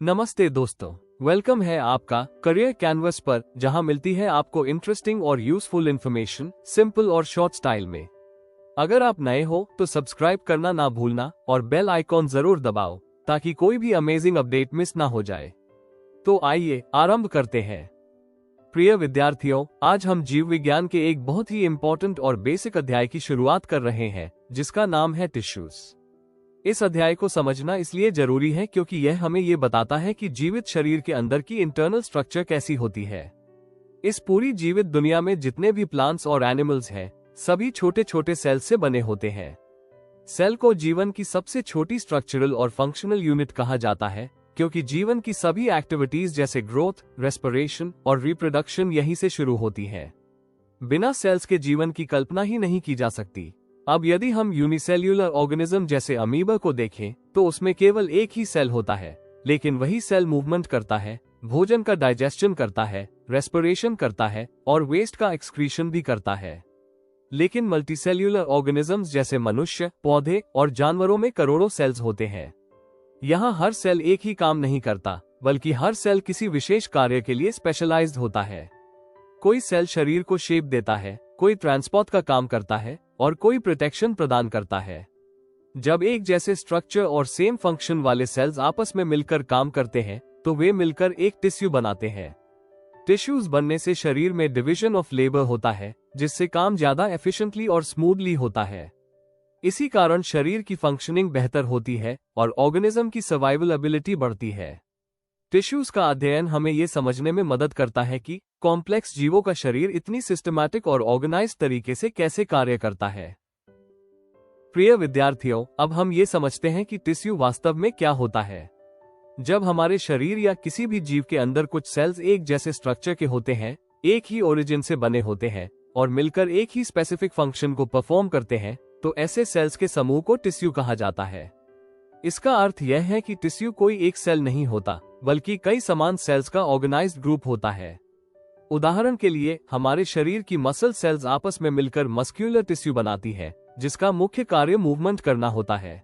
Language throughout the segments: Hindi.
नमस्ते दोस्तों, वेलकम है आपका करियर कैनवस पर, जहां मिलती है आपको इंटरेस्टिंग और यूजफुल इंफॉर्मेशन सिंपल और शॉर्ट स्टाइल में। अगर आप नए हो तो सब्सक्राइब करना ना भूलना और बेल आइकॉन जरूर दबाओ ताकि कोई भी अमेजिंग अपडेट मिस ना हो जाए। तो आइए आरंभ करते हैं। प्रिय विद्यार्थियों, आज हम जीव विज्ञान के एक बहुत ही इम्पोर्टेंट और बेसिक अध्याय की शुरुआत कर रहे हैं, जिसका नाम है टिश्यूज। इस अध्याय को समझना इसलिए जरूरी है क्योंकि यह हमें ये बताता है कि जीवित शरीर के अंदर की इंटरनल स्ट्रक्चर कैसी होती है। इस पूरी जीवित दुनिया में जितने भी प्लांट्स और एनिमल्स हैं, सभी छोटे छोटे सेल से बने होते हैं। सेल को जीवन की सबसे छोटी स्ट्रक्चरल और फंक्शनल यूनिट कहा जाता है, क्योंकि जीवन की सभी एक्टिविटीज जैसे ग्रोथ, रेस्पिरेशन और रिप्रोडक्शन यहीं से शुरू होती है। बिना सेल्स के जीवन की कल्पना ही नहीं की जा सकती। अब यदि हम यूनिसेल्यूलर ऑर्गेनिज्म जैसे अमीबा को देखें तो उसमें केवल एक ही सेल होता है, लेकिन वही सेल मूवमेंट करता है, भोजन का डाइजेशन करता है, रेस्पिरेशन करता है और वेस्ट का एक्सक्रीशन भी करता है। लेकिन मल्टीसेल्यूलर ऑर्गेनिजम्स जैसे मनुष्य, पौधे और जानवरों में करोड़ों सेल्स होते हैं। यहाँ हर सेल एक ही काम नहीं करता, बल्कि हर सेल किसी विशेष कार्य के लिए स्पेशलाइज्ड होता है। कोई सेल शरीर को शेप देता है, कोई ट्रांसपोर्ट का काम करता है और कोई प्रोटेक्शन प्रदान करता है। जब एक जैसे स्ट्रक्चर और सेम फंक्शन वाले सेल्स आपस में मिलकर काम करते हैं तो वे मिलकर एक टिश्यू बनाते हैं। टिश्यूज बनने से शरीर में डिवीजन ऑफ लेबर होता है, जिससे काम ज्यादा एफिशिएंटली और स्मूथली होता है। इसी कारण शरीर की फंक्शनिंग बेहतर होती है और ऑर्गेनिज्म की सर्वाइवल एबिलिटी बढ़ती है। टिश्यूज का अध्ययन हमें ये समझने में मदद करता है कि कॉम्प्लेक्स जीवों का शरीर इतनी सिस्टमैटिक और ऑर्गेनाइज्ड तरीके से कैसे कार्य करता है। प्रिय विद्यार्थियों, अब हम ये समझते हैं कि टिश्यू वास्तव में क्या होता है। जब हमारे शरीर या किसी भी जीव के अंदर कुछ सेल्स एक जैसे स्ट्रक्चर के होते हैं, एक ही ओरिजिन से बने होते हैं और मिलकर एक ही स्पेसिफिक फंक्शन को परफॉर्म करते हैं, तो ऐसे सेल्स के समूह को टिश्यू कहा जाता है। इसका अर्थ यह है कि टिश्यू कोई एक सेल नहीं होता, बल्कि कई समान सेल्स का ऑर्गेनाइज्ड ग्रुप होता है। उदाहरण के लिए, हमारे शरीर की मसल सेल्स आपस में मिलकर मस्क्यूलर टिश्यू बनाती है, जिसका मुख्य कार्य मूवमेंट करना होता है।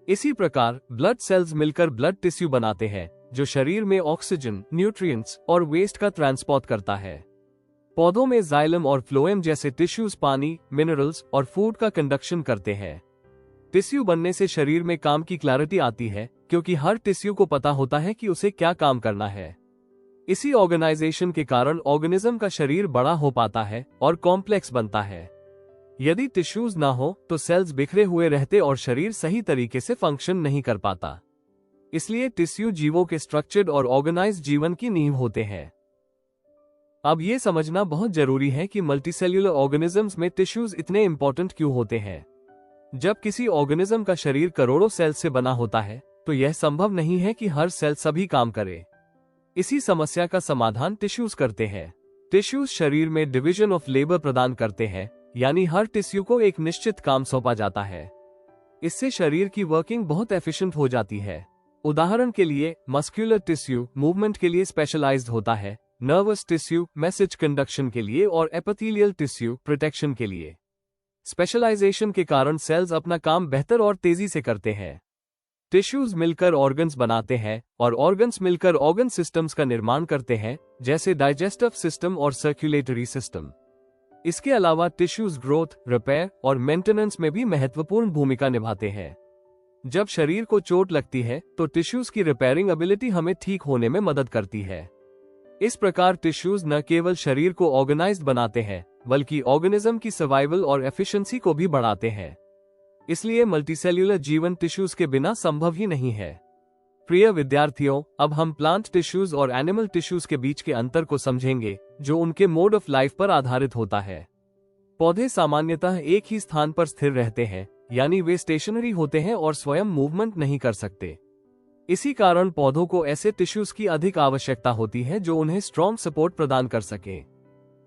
इसी प्रकार ब्लड सेल्स मिलकर ब्लड टिश्यू बनाते हैं, जो शरीर में ऑक्सीजन, न्यूट्रिएंट्स और वेस्ट का ट्रांसपोर्ट करता है। पौधों में जाइलम और फ्लोएम जैसे टिश्यूज पानी, मिनरल्स और फूड का कंडक्शन करते हैं। टिश्यू बनने से शरीर में काम की क्लैरिटी आती है, क्योंकि हर टिश्यू को पता होता है कि उसे क्या काम करना है। इसी ऑर्गेनाइजेशन के कारण ऑर्गेनिज्म का शरीर बड़ा हो पाता है और कॉम्प्लेक्स बनता है। यदि टिश्यूज ना हो तो सेल्स बिखरे हुए रहते और शरीर सही तरीके से फंक्शन नहीं कर पाता। इसलिए टिश्यू जीवों के स्ट्रक्चर्ड और ऑर्गेनाइज्ड जीवन की नींव होते हैं। अब ये समझना बहुत जरूरी है कि मल्टीसेल्यूलर ऑर्गेनिजम्स में टिश्यूज इतने इंपॉर्टेंट क्यों होते हैं। जब किसी ऑर्गेनिज्म का शरीर करोड़ों सेल से बना होता है तो यह संभव नहीं है कि हर सेल सभी काम करे। इसी समस्या का समाधान टिश्यूज करते हैं। टिश्यूज शरीर में डिवीजन ऑफ लेबर प्रदान करते हैं, यानी हर टिश्यू को एक निश्चित काम सौंपा जाता है। इससे शरीर की वर्किंग बहुत एफिशिएंट हो जाती है। उदाहरण के लिए, मस्क्यूलर टिश्यू मूवमेंट के लिए स्पेशलाइज्ड होता है, नर्वस टिश्यू मैसेज कंडक्शन के लिए और एपिथेलियल टिश्यू प्रोटेक्शन के लिए। स्पेशलाइजेशन के कारण सेल्स अपना काम बेहतर और तेजी से करते हैं। टिश्यूज मिलकर ऑर्गन्स बनाते हैं और ऑर्गन्स मिलकर ऑर्गन सिस्टम्स का निर्माण करते हैं, जैसे डाइजेस्टिव सिस्टम और सर्कुलेटरी सिस्टम। इसके अलावा टिश्यूज ग्रोथ, रिपेयर और मेंटेनेंस में भी महत्वपूर्ण भूमिका निभाते हैं। जब शरीर को चोट लगती है तो टिश्यूज की रिपेयरिंग एबिलिटी हमें ठीक होने में मदद करती है। इस प्रकार टिश्यूज न केवल शरीर को ऑर्गेनाइज्ड बनाते हैं, बल्कि ऑर्गेनिज्म की सर्वाइवल और एफिशिएंसी को भी बढ़ाते हैं। इसलिए मल्टीसेल्यूलर जीवन टिश्यूज के बिना संभव ही नहीं है। प्रिय विद्यार्थियों, अब हम प्लांट टिश्यूज और एनिमल टिश्यूज के बीच के अंतर को समझेंगे, जो उनके मोड ऑफ लाइफ पर आधारित होता है। पौधे सामान्यतः एक ही स्थान पर स्थिर रहते हैं, यानी वे स्टेशनरी होते हैं और स्वयं मूवमेंट नहीं कर सकते। इसी कारण पौधों को ऐसे टिश्यूज की अधिक आवश्यकता होती है जो उन्हें स्ट्रॉन्ग सपोर्ट प्रदान कर सके।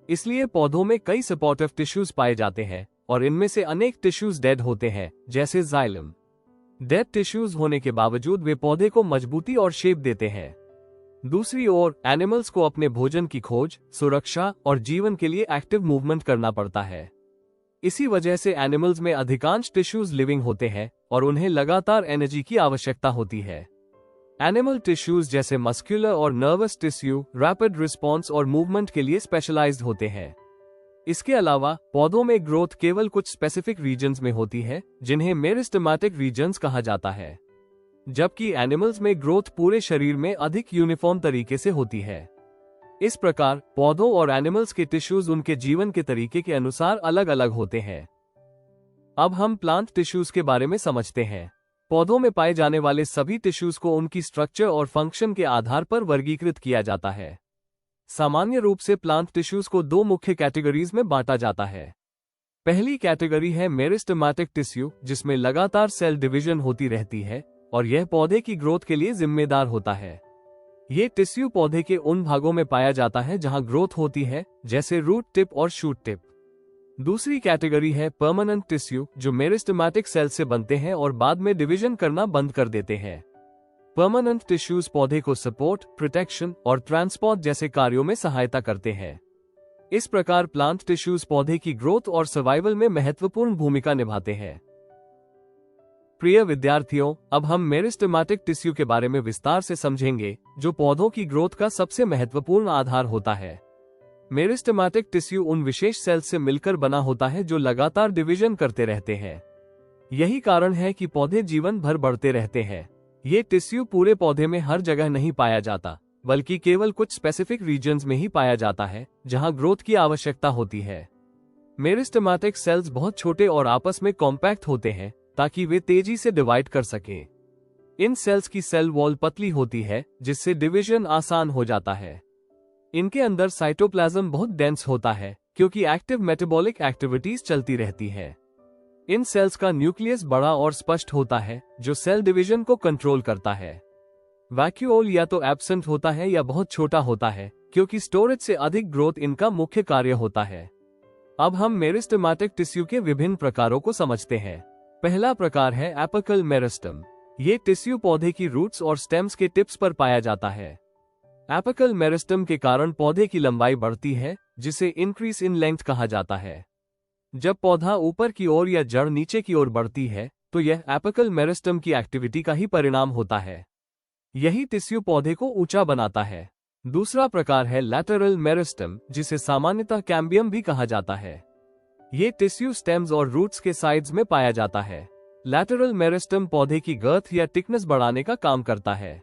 इसलिए पौधों में कई सपोर्टिव टिश्यूज पाए जाते हैं और इनमें से अनेक टिश्यूज डेड होते हैं, जैसे जाइलम। डेड टिश्यूज होने के बावजूद वे पौधे को मजबूती और शेप देते हैं। दूसरी ओर एनिमल्स को अपने भोजन की खोज, सुरक्षा और जीवन के लिए एक्टिव मूवमेंट करना पड़ता है। इसी वजह से एनिमल्स में अधिकांश टिश्यूज लिविंग होते हैं और उन्हें लगातार एनर्जी की आवश्यकता होती है। एनिमल टिश्यूज जैसे मस्कुलर और नर्वस टिश्यू रैपिड रिस्पॉन्स और मूवमेंट के लिए स्पेशलाइज्ड होते हैं। इसके अलावा पौधों में ग्रोथ केवल कुछ स्पेसिफिक रीजन्स में होती है, जिन्हें मेरिस्टेमेटिक रीजन्स कहा जाता है, जबकि एनिमल्स में ग्रोथ पूरे शरीर में अधिक यूनिफॉर्म तरीके से होती है। इस प्रकार पौधों और एनिमल्स के टिश्यूज उनके जीवन के तरीके के अनुसार अलग अलग होते हैं। अब हम प्लांट टिश्यूज के बारे में समझते हैं। पौधों में पाए जाने वाले सभी टिश्यूज को उनकी स्ट्रक्चर और फंक्शन के आधार पर वर्गीकृत किया जाता है। सामान्य रूप से प्लांट टिश्यूज को दो मुख्य कैटेगरीज में बांटा जाता है। पहली कैटेगरी है मेरिस्टेमेटिक टिश्यू, जिसमें लगातार सेल डिवीजन होती रहती है और यह पौधे की ग्रोथ के लिए जिम्मेदार होता है। ये टिश्यू पौधे के उन भागों में पाया जाता है जहां ग्रोथ होती है, जैसे रूट टिप और शूट टिप। दूसरी कैटेगरी है परमानेंट टिश्यू, जो मेरिस्टेमेटिक सेल से बनते हैं और बाद में डिवीजन करना बंद कर देते हैं। परमानेंट टिश्यूज पौधे को सपोर्ट, प्रोटेक्शन और ट्रांसपोर्ट जैसे कार्यों में सहायता करते हैं। इस प्रकार प्लांट टिश्यूज पौधे की ग्रोथ और सर्वाइवल में महत्वपूर्ण भूमिका निभाते हैं। प्रिय विद्यार्थियों, अब हम मेरिस्टेमेटिक टिश्यू के बारे में विस्तार से समझेंगे, जो पौधों की ग्रोथ का सबसे महत्वपूर्ण आधार होता है। मेरिस्टेमेटिक टिश्यू उन विशेष सेल्स से मिलकर बना होता है जो लगातार डिवीजन करते रहते हैं। यही कारण है कि पौधे जीवन भर बढ़ते रहते हैं। ये टिश्यू पूरे पौधे में हर जगह नहीं पाया जाता, बल्कि केवल कुछ स्पेसिफिक रीजन्स में ही पाया जाता है, जहां ग्रोथ की आवश्यकता होती है। मेरिस्टेमेटिक सेल्स बहुत छोटे और आपस में कॉम्पैक्ट होते हैं, ताकि वे तेजी से डिवाइड कर सकें। इन सेल्स की सेल वॉल पतली होती है, जिससे डिवीजन आसान हो जाता है। इनके अंदर साइटोप्लाज्म बहुत डेंस होता है, क्योंकि एक्टिव मेटाबॉलिक एक्टिविटीज चलती रहती है। इन सेल्स का न्यूक्लियस बड़ा और स्पष्ट होता है, जो सेल डिवीजन को कंट्रोल करता है। वैक्यूओल या तो एब्सेंट होता है या बहुत छोटा होता है, क्योंकि स्टोरेज से अधिक ग्रोथ इनका मुख्य कार्य होता है। अब हम मेरिस्टेमेटिक टिश्यू के विभिन्न प्रकारों को समझते हैं। पहला प्रकार है एपिकल मेरिस्टेम। ये टिश्यू पौधे की रूट्स और स्टेम्स के टिप्स पर पाया जाता है। एपिकल मेरिस्टेम के कारण पौधे की लंबाई बढ़ती है, जिसे इंक्रीज इन लेंथ कहा जाता है। जब पौधा ऊपर की ओर या जड़ नीचे की ओर बढ़ती है, तो यह एपिकल मेरिस्टेम की एक्टिविटी का ही परिणाम होता है। यही टिश्यू पौधे को ऊंचा बनाता है। दूसरा प्रकार है लैटरल मेरिस्टेम, जिसे सामान्यतः कैम्बियम भी कहा जाता है। ये टिश्यू स्टेम्स और रूट्स के साइड्स में पाया जाता है। लैटरल मेरिस्टेम पौधे की गर्थ या थिकनेस बढ़ाने का काम करता है।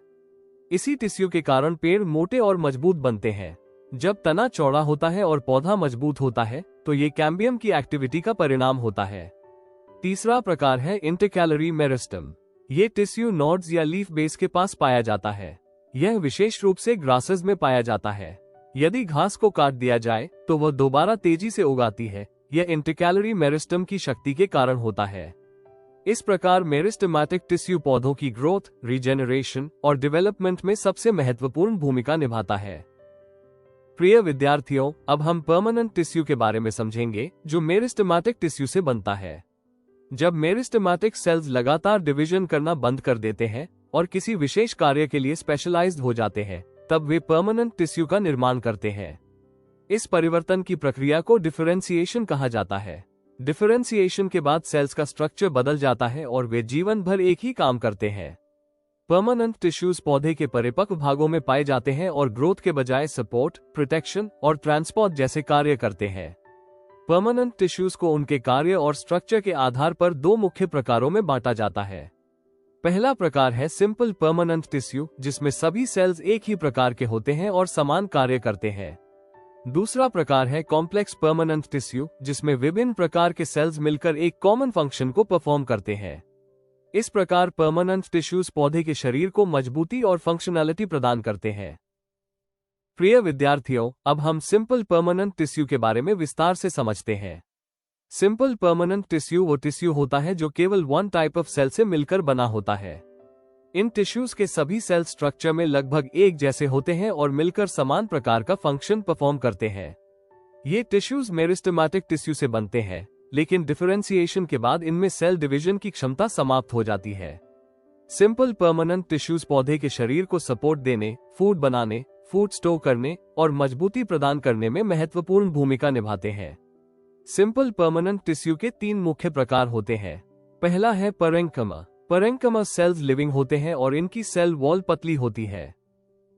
इसी टिश्यू के कारण पेड़ मोटे और मजबूत बनते हैं। जब तना चौड़ा होता है और पौधा मजबूत होता है, तो ये कैम्बियम की एक्टिविटी का परिणाम होता है। तीसरा प्रकार है इंटरकैलरी मेरिस्टेम। ये टिश्यू नोड्स या लीफ बेस के पास पाया जाता है। यह विशेष रूप से ग्रासेस में पाया जाता है। यदि घास को काट दिया जाए, तो वह दोबारा तेजी से उगाती है। यह इंटरकैलरी मेरिस्टेम की शक्ति के कारण होता है। इस प्रकार मेरिस्टेमेटिक टिश्यू पौधों की ग्रोथ, रीजेनरेशन और डेवलपमेंट में सबसे महत्वपूर्ण भूमिका निभाता है। प्रिय विद्यार्थियों, अब हम परमानेंट टिश्यू के बारे में समझेंगे, जो मेरिस्टेमेटिक टिश्यू से बनता है। जब मेरिस्टेमेटिक सेल्स लगातार डिवीजन करना बंद कर देते हैं और किसी विशेष कार्य के लिए स्पेशलाइज्ड हो जाते हैं, तब वे परमानेंट टिश्यू का निर्माण करते हैं। इस परिवर्तन की प्रक्रिया को डिफरेंशिएशन कहा जाता है। डिफरेंशिएशन के बाद सेल्स का स्ट्रक्चर बदल जाता है और वे जीवन भर एक ही काम करते हैं। परमानेंट टिश्यूज पौधे के परिपक्व भागों में पाए जाते हैं और ग्रोथ के बजाय सपोर्ट, प्रोटेक्शन और ट्रांसपोर्ट जैसे कार्य करते हैं। परमानेंट टिश्यूज को उनके कार्य और स्ट्रक्चर के आधार पर दो मुख्य प्रकारों में बांटा जाता है। पहला प्रकार है सिंपल परमानेंट टिश्यू, जिसमें सभी सेल्स एक ही प्रकार के होते हैं और समान कार्य करते हैं। दूसरा प्रकार है कॉम्प्लेक्स परमानेंट टिश्यू, जिसमें विभिन्न प्रकार के सेल्स मिलकर एक कॉमन फंक्शन को परफॉर्म करते हैं। इस प्रकार परमानेंट टिश्यूज पौधे के शरीर को मजबूती और फंक्शनैलिटी प्रदान करते हैं। प्रिय विद्यार्थियों, अब हम सिंपल परमानेंट टिश्यू के बारे में विस्तार से समझते हैं। सिंपल परमानेंट टिश्यू वो टिश्यू होता है जो केवल वन टाइप ऑफ सेल से मिलकर बना होता है। इन टिश्यूज के सभी सेल स्ट्रक्चर में लगभग एक जैसे होते हैं और मिलकर समान प्रकार का फंक्शन परफॉर्म करते हैं। ये टिश्यूज मेरिस्टेमेटिक टिश्यू से बनते हैं, लेकिन डिफरेंशिएशन के बाद इनमें सेल डिवीजन की क्षमता समाप्त हो जाती है। सिंपल परमानेंट टिश्यूज पौधे के शरीर को सपोर्ट देने, फूड बनाने, फूड स्टोर करने और मजबूती प्रदान करने में महत्वपूर्ण भूमिका निभाते हैं। सिंपल परमानेंट टिश्यू के तीन मुख्य प्रकार होते हैं। पहला है पैरेन्किमा। पैरेन्किमा सेल्स लिविंग होते हैं और इनकी सेल वॉल पतली होती है।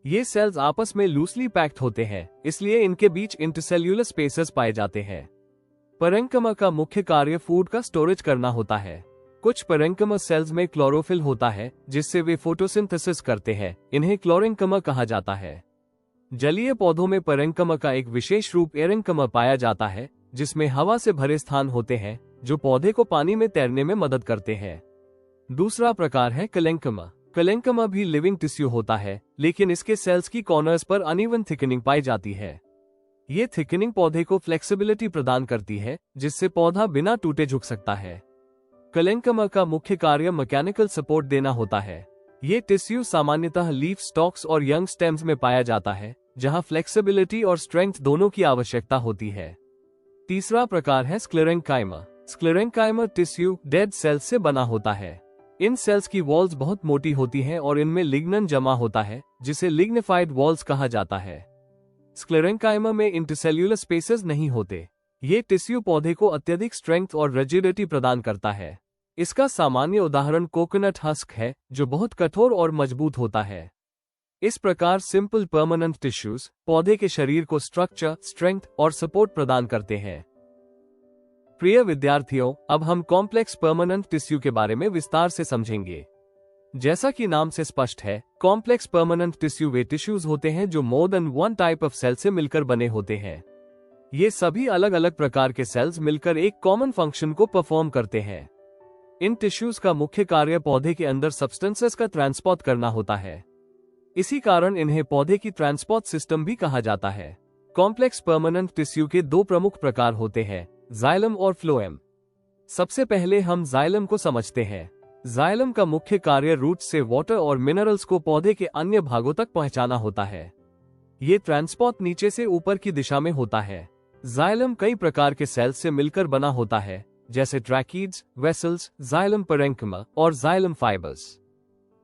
ये सेल्स आपस में लूसली पैक्ड होते हैं, इसलिए इनके बीच इंटरसेल्यूलर स्पेसेस पाए जाते हैं। पैरेन्किमा का मुख्य कार्य फूड का स्टोरेज करना होता है। कुछ पैरेन्किमा सेल्स में क्लोरोफिल होता है, जिससे वे फोटोसिंथेसिस करते हैं। इन्हें क्लोरेन्किमा कहा जाता है। जलीय पौधों में पैरेन्किमा का एक विशेष रूप एरेन्किमा पाया जाता है, जिसमें हवा से भरे स्थान होते हैं, जो पौधे को पानी में तैरने में मदद करते हैं। दूसरा प्रकार है कलेन्किमा। कलेन्किमा भी लिविंग टिश्यू होता है, लेकिन इसके सेल्स की कॉर्नर्स पर अनइवन थिकनिंग पाई जाती है। ये थिकनिंग पौधे को फ्लेक्सिबिलिटी प्रदान करती है, जिससे पौधा बिना टूटे झुक सकता है। कलेन्किमा का मुख्य कार्य मैकेनिकल सपोर्ट देना होता है। ये टिश्यू सामान्यतः लीफ स्टॉक्स और यंग स्टेम्स में पाया जाता है, जहां फ्लेक्सिबिलिटी और स्ट्रेंथ दोनों की आवश्यकता होती है। तीसरा प्रकार है sclerenchyma. Sclerenchyma tissue dead cells से बना होता है। इन सेल्स की वॉल्स बहुत मोटी होती हैं और इनमें लिग्नन जमा होता है, जिसे लिग्निफाइड वॉल्स कहा जाता है। स्क्लेरेन्काइमा में इंटरसेल्यूलर स्पेसेस नहीं होते। ये टिश्यू पौधे को अत्यधिक स्ट्रेंथ और रिजिडिटी प्रदान करता है। इसका सामान्य उदाहरण कोकोनट हस्क है, जो बहुत कठोर और मजबूत होता है। इस प्रकार सिंपल परमानेंट टिश्यूज पौधे के शरीर को स्ट्रक्चर, स्ट्रेंथ और सपोर्ट प्रदान करते हैं। प्रिय विद्यार्थियों, अब हम कॉम्प्लेक्स परमानेंट टिश्यू के बारे में विस्तार से समझेंगे। जैसा कि नाम से स्पष्ट है, कॉम्प्लेक्स परमानेंट टिश्यू वे टिश्यूज होते हैं जो more than one type of cell से मिलकर बने होते हैं। ये सभी अलग अलग प्रकार के सेल्स मिलकर एक कॉमन फंक्शन को परफॉर्म करते हैं। इन टिश्यूज का मुख्य कार्य पौधे के अंदर सब्सटेंसेस का ट्रांसपोर्ट करना होता है। इसी कारण इन्हें पौधे की ट्रांसपोर्ट सिस्टम भी कहा जाता है। कॉम्प्लेक्स परमानेंट टिश्यू के दो प्रमुख प्रकार होते हैं, जाइलम और फ्लोएम। सबसे पहले हम जाइलम को समझते हैं। जाइलम का मुख्य कार्य रूट से वाटर और मिनरल्स को पौधे के अन्य भागों तक पहुंचाना होता है। ये ट्रांसपोर्ट नीचे से ऊपर की दिशा में होता है। जाइलम कई प्रकार के सेल्स से मिलकर बना होता है, जैसे ट्रैकीड्स, वेसल्स, जाइलम पैरेन्किमा और जाइलम फाइबर्स।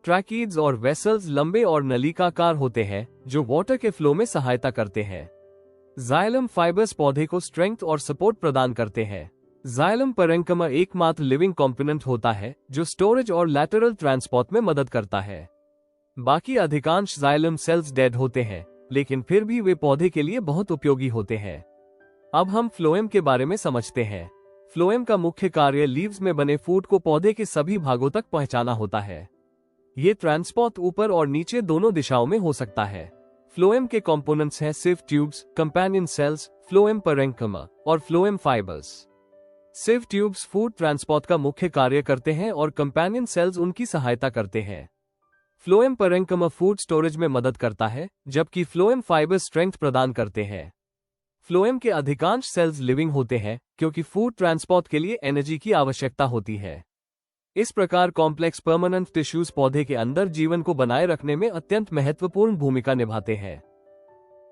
ट्रैकीड्स और वेसल्स लंबे और नलिकाकार होते हैं, जो वाटर के फ्लो में सहायता करते हैं। जाइलम फाइबर्स पौधे को स्ट्रेंथ और सपोर्ट प्रदान करते हैं। जाइलम पैरेन्किमा एकमात्र लिविंग कॉम्पोनेंट होता है जो स्टोरेज और लैटरल ट्रांसपोर्ट में मदद करता है। बाकी अधिकांश जाइलम सेल्स डेड होते हैं, लेकिन फिर भी वे पौधे के लिए बहुत उपयोगी होते हैं। अब हम फ्लोएम के बारे में समझते हैं। फ्लोएम का मुख्य कार्य लीव्स में बने फूड को पौधे के सभी भागों तक पहुंचाना होता है। ये ट्रांसपोर्ट ऊपर और नीचे दोनों दिशाओं में हो सकता है। फ्लोएम के कंपोनेंट्स हैं सिव ट्यूब्स, कंपेनियन सेल्स, फ्लोएम पैरेन्किमा और फ्लोएम फाइबर्स। सिव ट्यूब्स फूड ट्रांसपोर्ट का मुख्य कार्य करते हैं और कंपेनियन सेल्स उनकी सहायता करते हैं। फ्लोएम पैरेन्किमा फूड स्टोरेज में मदद करता है, जबकि फ्लोएम फाइबर स्ट्रेंथ प्रदान करते हैं। फ्लोएम के अधिकांश सेल्स लिविंग होते हैं, क्योंकि फूड ट्रांसपोर्ट के लिए एनर्जी की आवश्यकता होती है। इस प्रकार कॉम्प्लेक्स परमानेंट टिश्यूज पौधे के अंदर जीवन को बनाए रखने में अत्यंत महत्वपूर्ण भूमिका निभाते हैं।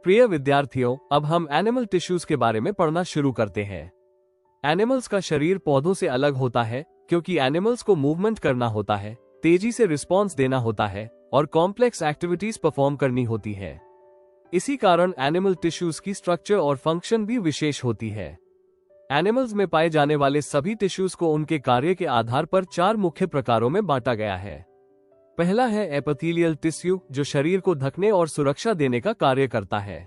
प्रिय विद्यार्थियों, अब हम एनिमल टिश्यूज के बारे में पढ़ना शुरू करते हैं। एनिमल्स का शरीर पौधों से अलग होता है, क्योंकि एनिमल्स को मूवमेंट करना होता है, तेजी से रिस्पॉन्स देना होता है और कॉम्प्लेक्स एक्टिविटीज परफॉर्म करनी होती है। इसी कारण एनिमल टिश्यूज की स्ट्रक्चर और फंक्शन भी विशेष होती है। एनिमल्स में पाए जाने वाले सभी टिश्यूज को उनके कार्य के आधार पर चार मुख्य प्रकारों में बांटा गया है। पहला है एपिथेलियल टिश्यू, जो शरीर को ढकने और सुरक्षा देने का कार्य करता है।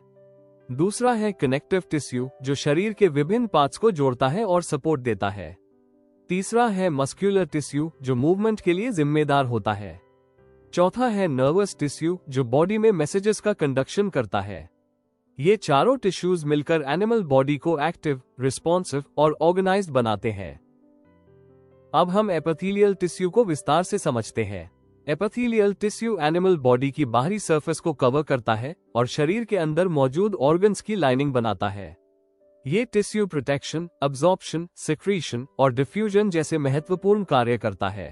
दूसरा है कनेक्टिव टिश्यू, जो शरीर के विभिन्न पार्ट्स को जोड़ता है और सपोर्ट देता है। तीसरा है मस्क्यूलर टिश्यू, जो मूवमेंट के लिए जिम्मेदार होता है। चौथा है नर्वस टिश्यू, जो बॉडी में मैसेजेस का कंडक्शन करता है। ये चारों टिश्यूज मिलकर एनिमल बॉडी को एक्टिव, रिस्पॉन्सिव और ऑर्गेनाइज्ड बनाते हैं। अब हम एपिथेलियल टिश्यू को विस्तार से समझते हैं। एपिथेलियल टिश्यू एनिमल बॉडी की बाहरी सरफेस को कवर करता है और शरीर के अंदर मौजूद ऑर्गन्स की लाइनिंग बनाता है। ये टिश्यू प्रोटेक्शन, अब्जॉर्प्शन, सिक्रीशन और डिफ्यूजन जैसे महत्वपूर्ण कार्य करता है।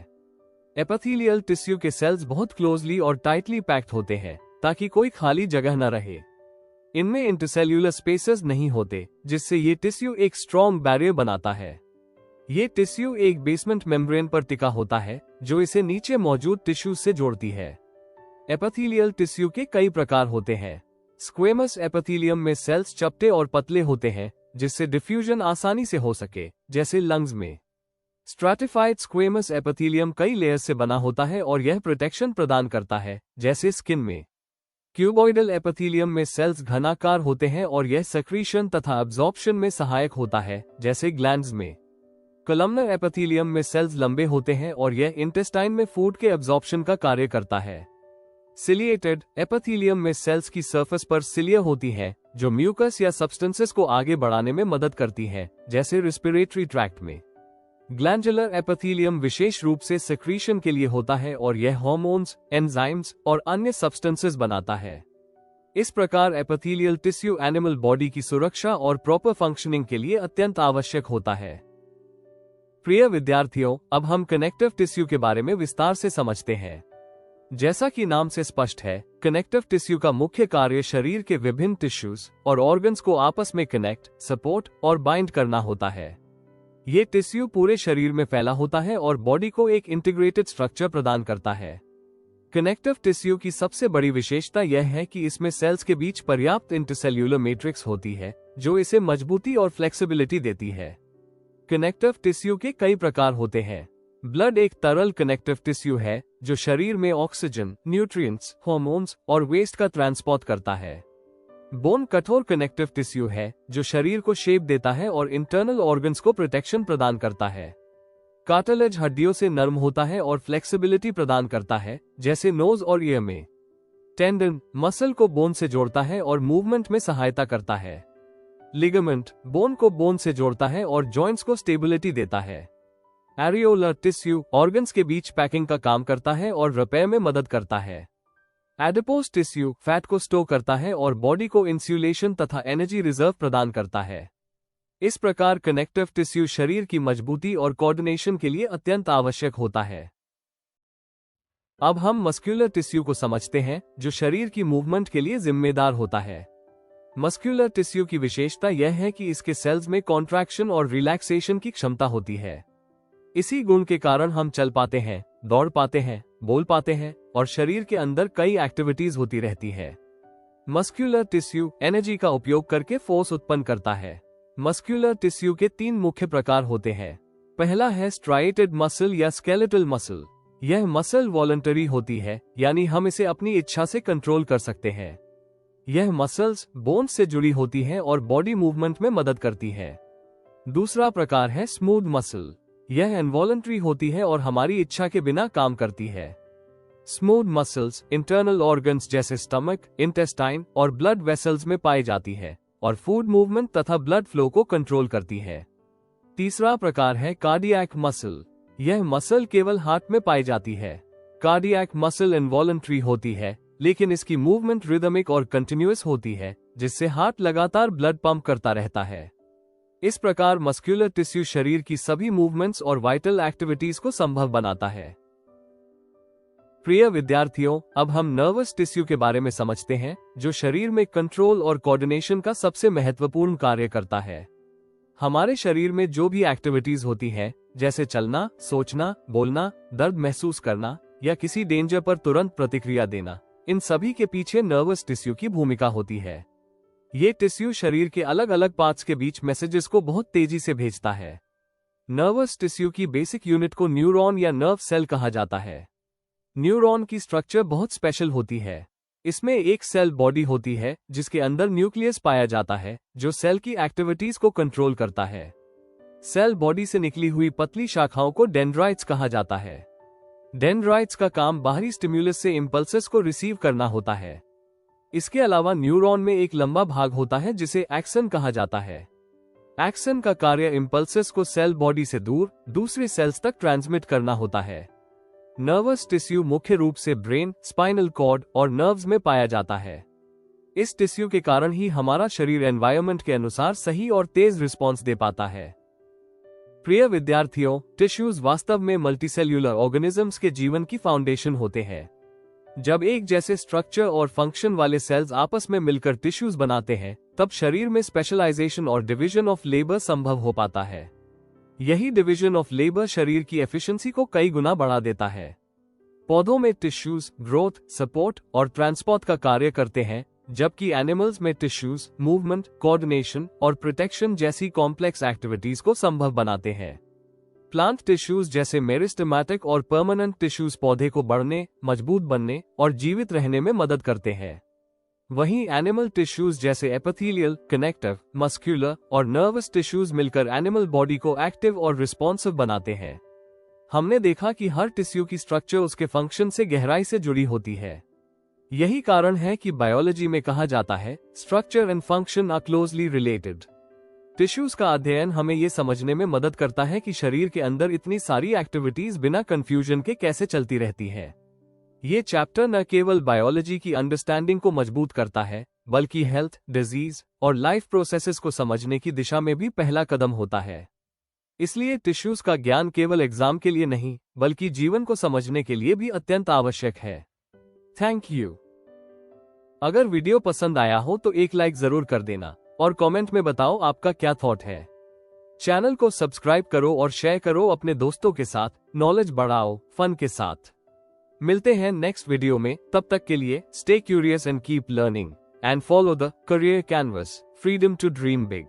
एपिथेलियल टिश्यू के सेल्स बहुत क्लोजली और टाइटली पैक्ड होते हैं, ताकि कोई खाली जगह न रहे। इनमें इंटरसेल्यूलर स्पेसेस नहीं होते, जिससे ये टिश्यू एक स्ट्रॉन्ग बैरियर बनाता है। ये टिश्यू एक बेसमेंट मेम्ब्रेन पर टिका होता है, जो इसे नीचे मौजूद टिश्यू से जोड़ती है। एपिथेलियल टिश्यू के कई प्रकार होते हैं। स्क्वेमस एपिथेलियम में सेल्स चपटे और पतले होते हैं, जिससे डिफ्यूजन आसानी से हो सके, जैसे लंग्स में। स्ट्रैटिफाइड स्क्वेमस एपिथेलियम कई लेयर्स से बना होता है और यह प्रोटेक्शन प्रदान करता है, जैसे स्किन में। क्यूबॉइडल एपिथेलियम में सेल्स घनाकार होते हैं और यह सेक्रीशन तथा एब्जॉर्प्शन में सहायक होता है, जैसे ग्लैंड्स में। कॉलमनर एपिथेलियम में सेल्स लंबे होते हैं और यह इंटेस्टाइन में फूड के एब्जॉर्प्शन का कार्य करता है। सिलिएटेड एपिथेलियम में सेल्स की सरफेस पर सिलिया होती है, जो म्यूकस या सब्सटेंसेस को आगे बढ़ाने में मदद करती है, जैसे रेस्पिरेटरी ट्रैक्ट में। ग्लैंडुलर एपिथेलियम विशेष रूप से सेक्रीशन के लिए होता है और यह हार्मोन्स, एंजाइम्स और अन्य सब्सटेंसेस बनाता है। इस प्रकार एपिथेलियल टिश्यू एनिमल बॉडी की सुरक्षा और प्रॉपर फंक्शनिंग के लिए अत्यंत आवश्यक होता है। प्रिय विद्यार्थियों, अब हम कनेक्टिव टिश्यू के बारे में विस्तार से समझते हैं। जैसा कि नाम से स्पष्ट है, कनेक्टिव टिश्यू का मुख्य कार्य शरीर के विभिन्न टिश्यूज और ऑर्गन्स को आपस में कनेक्ट, सपोर्ट और बाइंड करना होता है। ये टिश्यू पूरे शरीर में फैला होता है और बॉडी को एक इंटीग्रेटेड स्ट्रक्चर प्रदान करता है। कनेक्टिव टिश्यू की सबसे बड़ी विशेषता यह है कि इसमें सेल्स के बीच पर्याप्त इंटरसेल्यूलर मैट्रिक्स होती है, जो इसे मजबूती और फ्लेक्सिबिलिटी देती है। कनेक्टिव टिश्यू के कई प्रकार होते हैं। ब्लड एक तरल कनेक्टिव टिश्यू है जो शरीर में ऑक्सीजन, न्यूट्रिएंट्स, हार्मोन्स और वेस्ट का ट्रांसपोर्ट करता है। बोन कठोर कनेक्टिव टिश्यू है जो शरीर को शेप देता है और इंटरनल ऑर्गन्स को प्रोटेक्शन प्रदान करता है। कार्टिलेज हड्डियों से नरम होता है और फ्लेक्सिबिलिटी प्रदान करता है, जैसे नोज और ईयर में। टेंडन मसल को बोन से जोड़ता है और मूवमेंट में सहायता करता है। लिगामेंट बोन को बोन से जोड़ता है और जॉइंट्स को स्टेबिलिटी देता है। एरियोलर टिश्यू ऑर्गन्स के बीच पैकिंग का काम करता है और रिपेयर में मदद करता है। एडिपोज टिश्यू फैट को स्टोर करता है और बॉडी को इंसुलेशन तथा एनर्जी रिजर्व प्रदान करता है। इस प्रकार कनेक्टिव टिश्यू शरीर की मजबूती और कोऑर्डिनेशन के लिए अत्यंत आवश्यक होता है। अब हम मस्कुलर टिश्यू को समझते हैं, जो शरीर की मूवमेंट के लिए जिम्मेदार होता है। मस्कुलर टिश्यू की विशेषता यह है कि इसके सेल्स में कॉन्ट्रैक्शन और रिलैक्सेशन की क्षमता होती है। इसी गुण के कारण हम चल पाते हैं, दौड़ पाते हैं, बोल पाते हैं और शरीर के अंदर कई एक्टिविटीज होती रहती है। मस्कुलर टिश्यू एनर्जी का उपयोग करके फोर्स उत्पन्न करता है। मस्कुलर टिश्यू के 3 मुख्य प्रकार होते हैं। पहला है स्ट्राइएटेड मसल या स्केलेटल मसल। यह मसल वॉलंटरी होती है, यानी हम इसे अपनी इच्छा से कंट्रोल कर सकते हैं। यह मसल्स बोन्स से जुड़ी होती है और बॉडी मूवमेंट में मदद करती है। दूसरा प्रकार है स्मूथ मसल। यह इनवॉलंटरी होती है और हमारी इच्छा के बिना काम करती है। स्मूथ मसल्स इंटरनल ऑर्गन्स जैसे स्टमक, इंटेस्टाइन और ब्लड वेसल्स में पाई जाती है और फूड मूवमेंट तथा ब्लड फ्लो को कंट्रोल करती है। तीसरा प्रकार है कार्डियक मसल। यह मसल केवल हार्ट में पाई जाती है। कार्डियक मसल इनवॉलंटरी होती है, लेकिन इसकी मूवमेंट रिदमिक और कंटिन्यूअस होती है, जिससे हार्ट लगातार ब्लड पंप करता रहता है। इस प्रकार मस्कुलर टिश्यू शरीर की सभी मूवमेंट्स और वाइटल एक्टिविटीज को संभव बनाता है। प्रिय विद्यार्थियों, अब हम नर्वस टिश्यू के बारे में समझते हैं, जो शरीर में कंट्रोल और कोऑर्डिनेशन का सबसे महत्वपूर्ण कार्य करता है। हमारे शरीर में जो भी एक्टिविटीज होती हैं, जैसे चलना, सोचना, बोलना, दर्द महसूस करना या किसी डेंजर पर तुरंत प्रतिक्रिया देना, इन सभी के पीछे नर्वस टिश्यू की भूमिका होती है। ये टिश्यू शरीर के अलग अलग पार्ट्स के बीच मैसेजेस को बहुत तेजी से भेजता है। नर्वस टिश्यू की बेसिक यूनिट को न्यूरॉन या नर्व सेल कहा जाता है। न्यूरॉन की स्ट्रक्चर बहुत स्पेशल होती है। इसमें एक सेल बॉडी होती है जिसके अंदर न्यूक्लियस पाया जाता है, जो सेल की एक्टिविटीज को कंट्रोल करता है। सेल बॉडी से निकली हुई पतली शाखाओं को डेंड्राइट्स कहा जाता है। डेंड्राइट्स का काम बाहरी स्टिम्युलस से इंपल्सेस को रिसीव करना होता है। इसके अलावा न्यूरॉन में एक लंबा भाग होता है जिसे एक्सन कहा जाता है। एक्सन का कार्य इंपल्सेस को सेल बॉडी से दूर दूसरे सेल्स तक ट्रांसमिट करना होता है। नर्वस टिश्यू मुख्य रूप से ब्रेन, स्पाइनल कॉर्ड और नर्व्स में पाया जाता है। इस टिश्यू के कारण ही हमारा शरीर एनवायरनमेंट के अनुसार सही और तेज रिस्पॉन्स दे पाता है। प्रिय विद्यार्थियों, टिश्यूज वास्तव में मल्टीसेल्यूलर ऑर्गेनिजम्स के जीवन की फाउंडेशन होते हैं। जब एक जैसे स्ट्रक्चर और फंक्शन वाले सेल्स आपस में मिलकर टिश्यूज बनाते हैं, तब शरीर में स्पेशलाइजेशन और डिवीजन ऑफ लेबर संभव हो पाता है। यही डिवीजन ऑफ लेबर शरीर की एफिशिएंसी को कई गुना बढ़ा देता है। पौधों में टिश्यूज ग्रोथ, सपोर्ट और ट्रांसपोर्ट का कार्य करते हैं, जबकि एनिमल्स में टिश्यूज मूवमेंट, कोऑर्डिनेशन और प्रोटेक्शन जैसी कॉम्प्लेक्स एक्टिविटीज को संभव बनाते हैं। प्लांट टिश्यूज जैसे मेरिस्टेमेटिक और परमानेंट टिश्यूज पौधे को बढ़ने, मजबूत बनने और जीवित रहने में मदद करते हैं। वहीं एनिमल टिश्यूज जैसे एपिथेलियल, कनेक्टिव, मस्कुलर और नर्वस टिश्यूज मिलकर एनिमल बॉडी को एक्टिव और रिस्पॉन्सिव बनाते हैं। हमने देखा कि हर टिश्यू की स्ट्रक्चर उसके फंक्शन से गहराई से जुड़ी होती है। यही कारण है कि बायोलॉजी में कहा जाता है, structure and function are closely related. Tissues का अध्ययन हमें ये समझने में मदद करता है कि शरीर के अंदर इतनी सारी एक्टिविटीज बिना कंफ्यूजन के कैसे चलती रहती है। ये चैप्टर न केवल बायोलॉजी की अंडरस्टैंडिंग को मजबूत करता है, बल्कि हेल्थ, डिजीज और लाइफ प्रोसेसेस को समझने की दिशा में भी पहला कदम होता है। इसलिए टिश्यूज का ज्ञान केवल एग्जाम के लिए नहीं, बल्कि जीवन को समझने के लिए भी अत्यंत आवश्यक है। Thank you. अगर वीडियो पसंद आया हो तो एक लाइक जरूर कर देना और कमेंट में बताओ आपका क्या थॉट है। चैनल को सब्सक्राइब करो और शेयर करो अपने दोस्तों के साथ। नॉलेज बढ़ाओ फन के साथ। मिलते हैं नेक्स्ट वीडियो में, तब तक के लिए stay curious and keep learning and follow the career canvas, freedom to dream big.